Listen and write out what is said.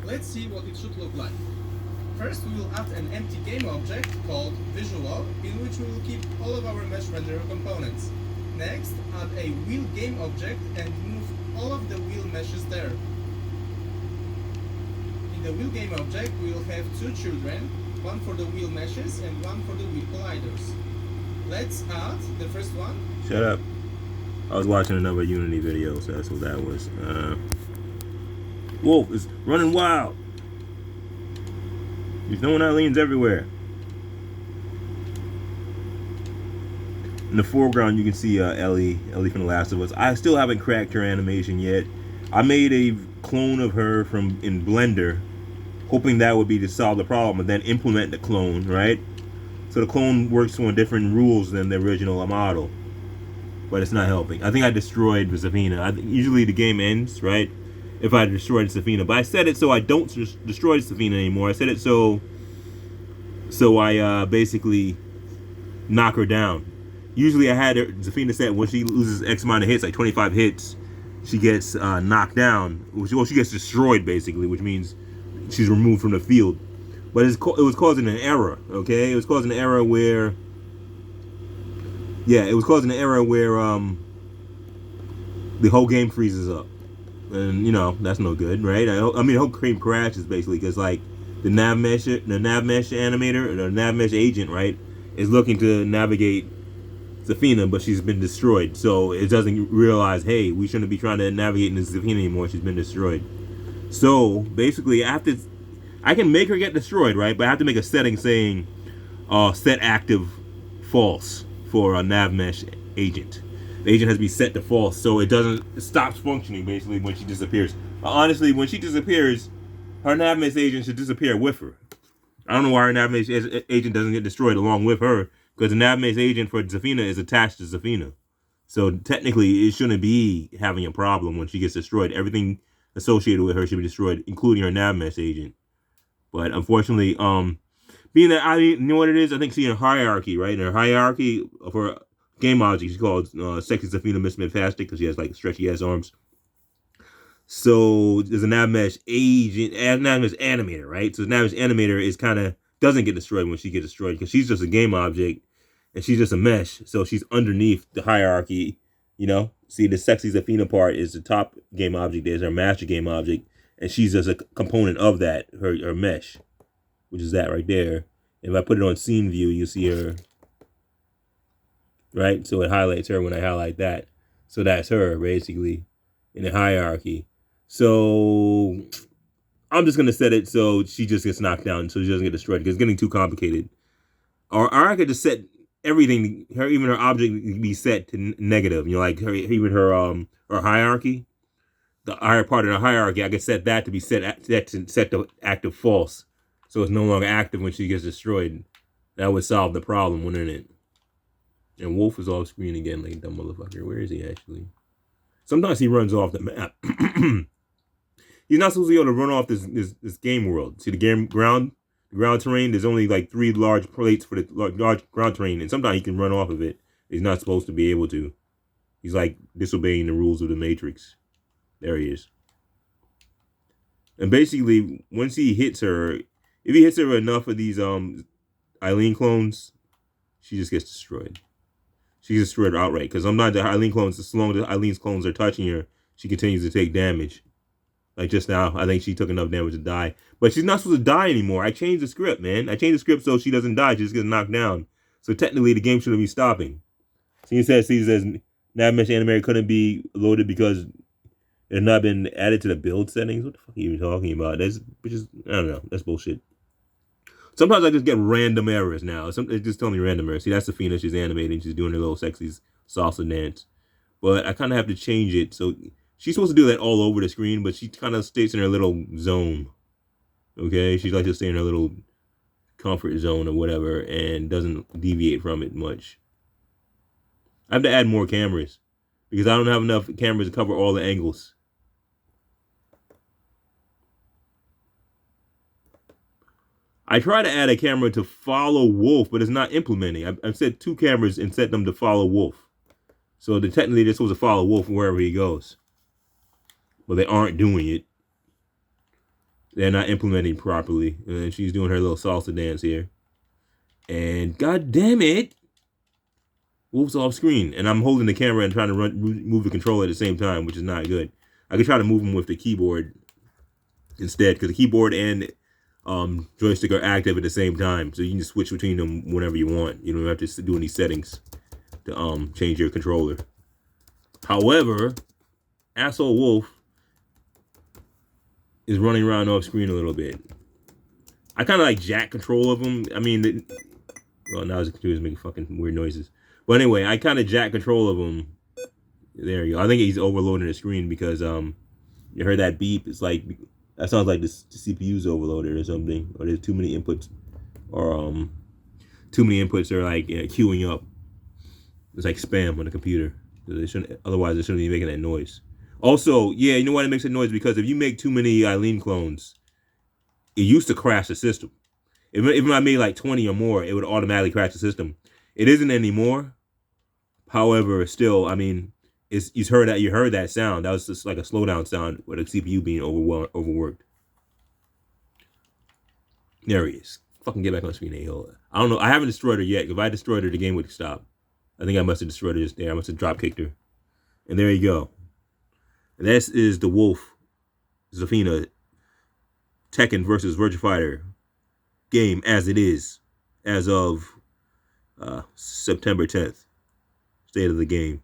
Let's see what it should look like. First, we will add an empty game object called Visual, in which we will keep all of our mesh renderer components. Next, add a wheel game object and move all of the wheel meshes there. In the wheel game object, we will have two children, one for the wheel meshes and one for the wheel colliders. Let's add the first one. Shut up. I was watching another Unity video, so that's what that was. Wolf is running wild. He's throwing Eileen's everywhere. In the foreground, you can see Ellie from The Last of Us. I still haven't cracked her animation yet. I made a clone of her in Blender, hoping that would be to solve the problem, and then implement the clone, right? So the clone works on different rules than the original model, but it's not helping. I think I destroyed Zafina. Usually the game ends, right, if I destroyed Zafina, but I said it so I don't destroy Zafina anymore. I said it so I basically knock her down. Usually I had Zafina set when she loses X amount of hits, like 25 hits, she gets knocked down. Well, she gets destroyed, basically, which means she's removed from the field. But it was causing an error, okay? It was causing an error where... Yeah, it was causing an error where the whole game freezes up. And, you know, that's no good, right? I mean, the whole game crashes, basically, because, like, the nav mesh animator, or the nav mesh agent, right, is looking to navigate Zafina, but she's been destroyed. So it doesn't realize, hey, we shouldn't be trying to navigate in Zafina anymore. She's been destroyed. So basically, I can make her get destroyed, right? But I have to make a setting saying set active false for a nav mesh agent. The agent has to be set to false, so it stops functioning basically when she disappears. Honestly, when she disappears, her nav mesh agent should disappear with her. I don't know why her nav mesh agent doesn't get destroyed along with her, because the nav mesh agent for Zafina is attached to Zafina. So technically, it shouldn't be having a problem when she gets destroyed. Everything associated with her should be destroyed, including her nav mesh agent. But unfortunately, being that you know what it is, I think she's in hierarchy, right? In her hierarchy of her game object, she's called Sexy Zafina Miss Fantastic because she has like stretchy ass arms. So there's a nav mesh agent, nav mesh animator, right? So the nav mesh animator doesn't get destroyed when she gets destroyed because she's just a game object and she's just a mesh. So she's underneath the hierarchy, you know? See, the Sexy Zafina part is the top game object, there's her master game object, and she's just a component of that, her mesh, which is that right there. If I put it on scene view, you see her, right? So it highlights her when I highlight that. So that's her, basically, in the hierarchy. So I'm just going to set it so she just gets knocked down so she doesn't get destroyed because it's getting too complicated. Or I could just set everything, even her object be set to negative. You know, like her hierarchy, the higher part of the hierarchy, I could set that to be set to active false. So it's no longer active when she gets destroyed. That would solve the problem, wouldn't it? And Wolf is off screen again like a dumb motherfucker. Where is he actually? Sometimes he runs off the map. He's not supposed to be able to run off this game world. See the ground terrain? There's only like 3 large plates for the large ground terrain, and sometimes he can run off of it. He's not supposed to be able to. He's like disobeying the rules of the Matrix. There he is. And basically, once he hits her, if he hits her enough of these Eileen clones, she just gets destroyed. She gets destroyed outright. Because sometimes the Eileen clones, as long as Eileen's clones are touching her, she continues to take damage. Like just now, I think she took enough damage to die. But she's not supposed to die anymore. I changed the script, man. I changed the script so she doesn't die. She just gets knocked down. So technically, the game shouldn't be stopping. See, it says nav mesh animator couldn't be loaded because it had not been added to the build settings. What the fuck are you even talking about? I don't know. That's bullshit. Sometimes I just get random errors now. It's just telling me random errors. See, that's Zafina. She's animating. She's doing her little sexy salsa dance. But I kind of have to change it. So she's supposed to do that all over the screen, but she kind of stays in her little zone. Okay? She likes to stay in her little comfort zone or whatever and doesn't deviate from it much. I have to add more cameras because I don't have enough cameras to cover all the angles. I try to add a camera to follow Wolf, but it's not implementing. I've set 2 cameras and set them to follow Wolf. So technically they're supposed to follow Wolf wherever he goes. But they aren't doing it. They're not implementing properly. And she's doing her little salsa dance here. And god damn it, Wolf's off screen. And I'm holding the camera and trying to move the controller at the same time, which is not good. I could try to move them with the keyboard instead, because the keyboard and joystick are active at the same time. So you can just switch between them whenever you want. You don't have to do any settings to change your controller. However, asshole Wolf is running around off screen a little bit. I kind of like jack control of him. I mean, well, now his computer's making fucking weird noises. But anyway, I kind of jack control of him. There you go. I think he's overloading the screen because you heard that beep. It's like, that sounds like the CPU's overloaded or something, or there's too many inputs, or too many inputs are like queuing up. It's like spam on the computer. They shouldn't, otherwise, it shouldn't be making that noise. Also, yeah, you know why it makes a noise? Because if you make too many Eileen clones, it used to crash the system. If I made like 20 or more, it would automatically crash the system. It isn't anymore. However, still, I mean, you heard that sound. That was just like a slowdown sound with the CPU being overworked. There he is. Fucking get back on screen, a-hole. I don't know. I haven't destroyed her yet. If I destroyed her, the game would stop. I think I must have destroyed her just there. I must have drop kicked her. And there you go. And this is the Wolf, Zafina, Tekken versus Virtua Fighter game as it is, as of September 10th. State of the game.